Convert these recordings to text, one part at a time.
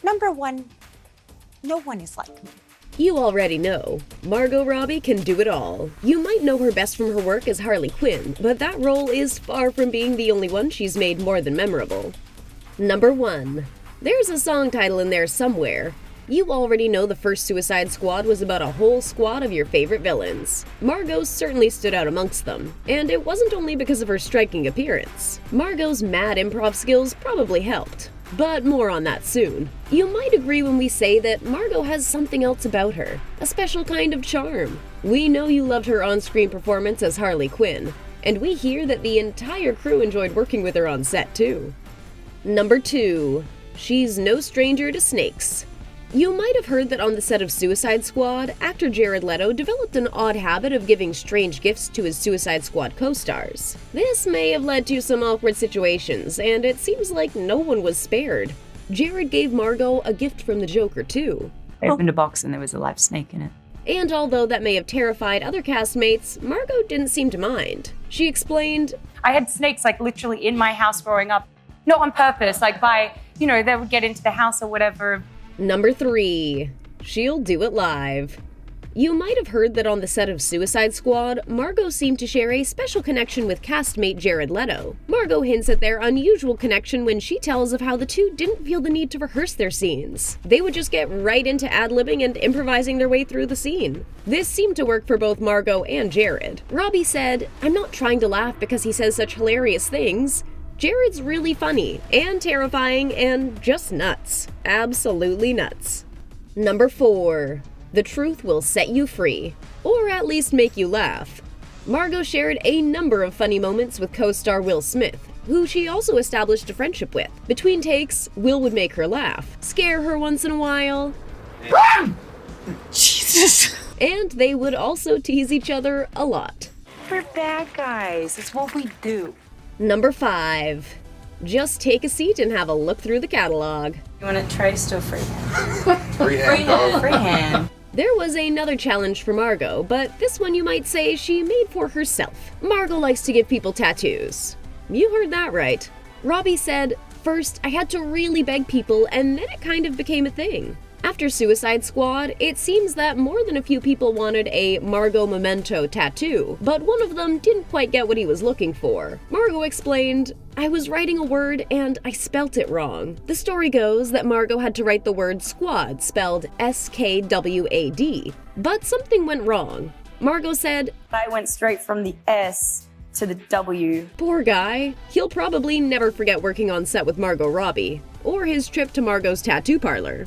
Number one, no one is like me. You already know, Margot Robbie can do it all. You might know her best from her work as Harley Quinn, but that role is far from being the only one she's made more than memorable. Number 1. There's a song title in there somewhere. You already know the first Suicide Squad was about a whole squad of your favorite villains. Margot certainly stood out amongst them, and it wasn't only because of her striking appearance. Margot's mad improv skills probably helped. But more on that soon. You might agree when we say that Margot has something else about her, a special kind of charm. We know you loved her on-screen performance as Harley Quinn, and we hear that the entire crew enjoyed working with her on set too. Number 2. She's no stranger to snakes. You might have heard that on the set of Suicide Squad, actor Jared Leto developed an odd habit of giving strange gifts to his Suicide Squad co-stars. This may have led to some awkward situations, and it seems like no one was spared. Jared gave Margot a gift from the Joker too. I opened a box and there was a live snake in it. And although that may have terrified other castmates, Margot didn't seem to mind. She explained, I had snakes literally in my house growing up, not on purpose, they would get into the house or whatever. Number 3. She'll do it live. You might have heard that on the set of Suicide Squad, Margot seemed to share a special connection with castmate Jared Leto. Margot hints at their unusual connection when she tells of how the two didn't feel the need to rehearse their scenes. They would just get right into ad-libbing and improvising their way through the scene. This seemed to work for both Margot and Jared. Robbie said, "I'm not trying to laugh because he says such hilarious things. Jared's really funny, and terrifying, and just nuts. Absolutely nuts." Number 4. The truth will set you free, or at least make you laugh. Margot shared a number of funny moments with co-star Will Smith, who she also established a friendship with. Between takes, Will would make her laugh, scare her once in a while, Jesus. and they would also tease each other a lot. We're bad guys. It's what we do. Number 5. Just take a seat and have a look through the catalog. You want to try to still freehand? Freehand. Freehand. There was another challenge for Margot, but this one you might say she made for herself. Margot likes to give people tattoos. You heard that right. Robbie said, "First, I had to really beg people, and then it kind of became a thing." After Suicide Squad, it seems that more than a few people wanted a Margot memento tattoo, but one of them didn't quite get what he was looking for. Margot explained, "I was writing a word and I spelt it wrong." The story goes that Margot had to write the word squad spelled SKWAD, but something went wrong. Margot said, I went straight from the S to the W. "Poor guy. He'll probably never forget working on set with Margot Robbie, or his trip to Margot's tattoo parlor."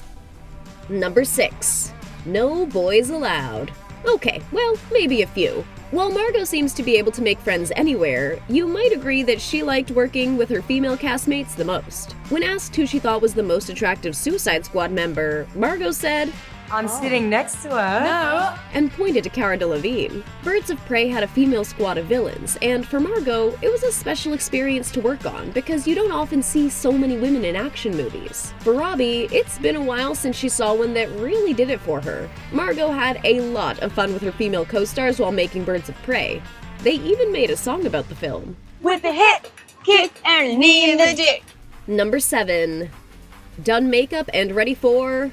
Number 6. No boys allowed. Okay, well, maybe a few. While Margot seems to be able to make friends anywhere, you might agree that she liked working with her female castmates the most. When asked who she thought was the most attractive Suicide Squad member, Margot said, I'm sitting next to her. and pointed to Cara Delevingne. Birds of Prey had a female squad of villains, and for Margot, it was a special experience to work on because you don't often see so many women in action movies. For Robbie, it's been a while since she saw one that really did it for her. Margot had a lot of fun with her female co-stars while making Birds of Prey. They even made a song about the film. With a hip, kick, and a knee in the dick. Number 7. Done makeup and ready for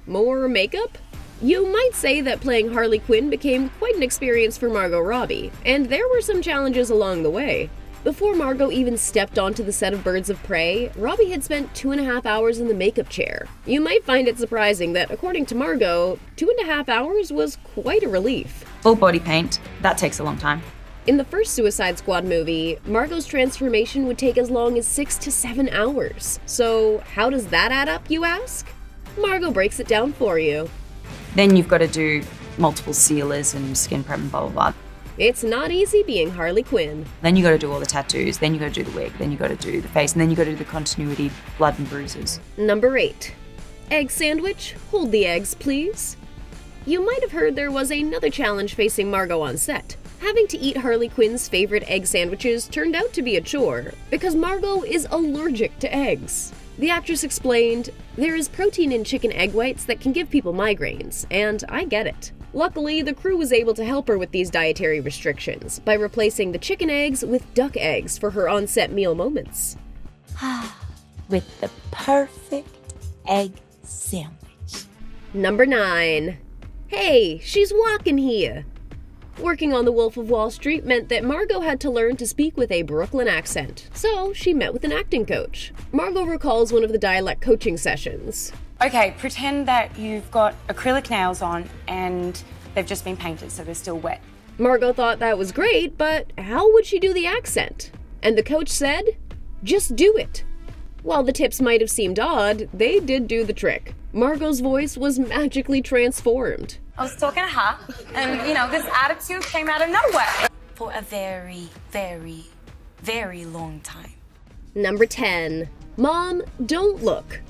more makeup? You might say that playing Harley Quinn became quite an experience for Margot Robbie, and there were some challenges along the way. Before Margot even stepped onto the set of Birds of Prey, Robbie had spent 2.5 hours in the makeup chair. You might find it surprising that, according to Margot, 2.5 hours was quite a relief. Full body paint. That takes a long time. In the first Suicide Squad movie, Margot's transformation would take as long as 6 to 7 hours. So how does that add up, you ask? Margot breaks it down for you. Then you've got to do multiple sealers and skin prep and blah, blah, blah. It's not easy being Harley Quinn. Then you got to do all the tattoos. Then you got to do the wig. Then you got to do the face. And then you got to do the continuity, blood and bruises. Number 8. Egg sandwich. Hold the eggs, please. You might have heard there was another challenge facing Margot on set. Having to eat Harley Quinn's favorite egg sandwiches turned out to be a chore, because Margot is allergic to eggs. The actress explained, "There is protein in chicken egg whites that can give people migraines, and I get it." Luckily, the crew was able to help her with these dietary restrictions by replacing the chicken eggs with duck eggs for her on-set meal moments. With the perfect egg sandwich. Number 9. Hey, she's walking here. Working on The Wolf of Wall Street meant that Margot had to learn to speak with a Brooklyn accent, so she met with an acting coach. Margot recalls one of the dialect coaching sessions. Okay, pretend that you've got acrylic nails on and they've just been painted, so they're still wet. Margot thought that was great, but how would she do the accent? And the coach said, just do it. While the tips might have seemed odd, they did do the trick. Margot's voice was magically transformed. I was talking to her, and this attitude came out of nowhere. For a very, very, very long time. Number 10. Mom, don't look.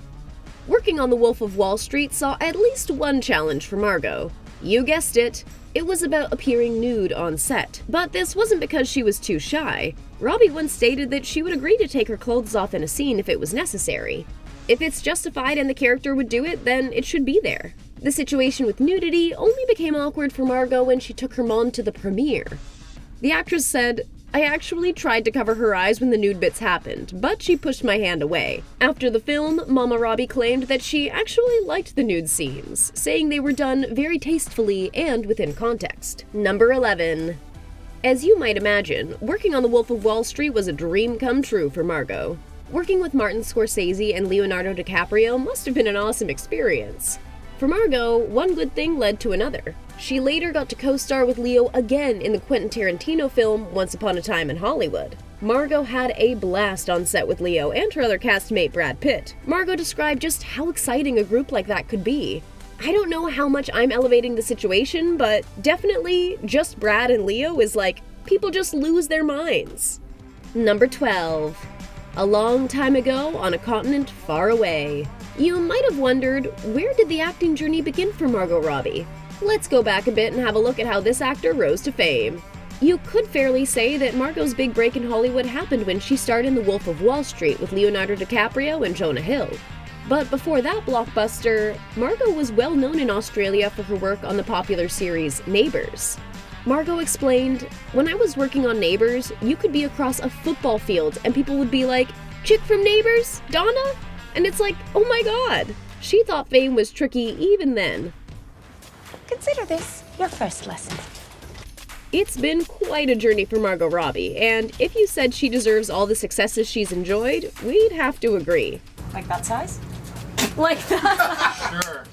Working on The Wolf of Wall Street saw at least one challenge for Margot. You guessed it, it was about appearing nude on set. But this wasn't because she was too shy. Robbie once stated that she would agree to take her clothes off in a scene if it was necessary. If it's justified and the character would do it, then it should be there. The situation with nudity only became awkward for Margot when she took her mom to the premiere. The actress said, I actually tried to cover her eyes when the nude bits happened, but she pushed my hand away. After the film, Mama Robbie claimed that she actually liked the nude scenes, saying they were done very tastefully and within context. Number 11. As you might imagine, working on The Wolf of Wall Street was a dream come true for Margot. Working with Martin Scorsese and Leonardo DiCaprio must have been an awesome experience. For Margot, one good thing led to another. She later got to co-star with Leo again in the Quentin Tarantino film Once Upon a Time in Hollywood. Margot had a blast on set with Leo and her other castmate Brad Pitt. Margot described just how exciting a group like that could be. I don't know how much I'm elevating the situation, but definitely just Brad and Leo is like, people just lose their minds. Number 12. A long time ago on a continent far away. You might have wondered, where did the acting journey begin for Margot Robbie? Let's go back a bit and have a look at how this actor rose to fame. You could fairly say that Margot's big break in Hollywood happened when she starred in The Wolf of Wall Street with Leonardo DiCaprio and Jonah Hill. But before that blockbuster, Margot was well known in Australia for her work on the popular series Neighbours. Margot explained, when I was working on Neighbours, you could be across a football field and people would be like, chick from Neighbours? Donna? And it's like, oh my god. She thought fame was tricky even then. Consider this your first lesson. It's been quite a journey for Margot Robbie, and if you said she deserves all the successes she's enjoyed, we'd have to agree. Like that size? Like that. Sure.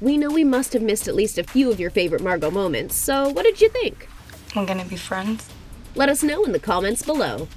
We know we must have missed at least a few of your favorite Margot moments, so what did you think? We're gonna be friends. Let us know in the comments below.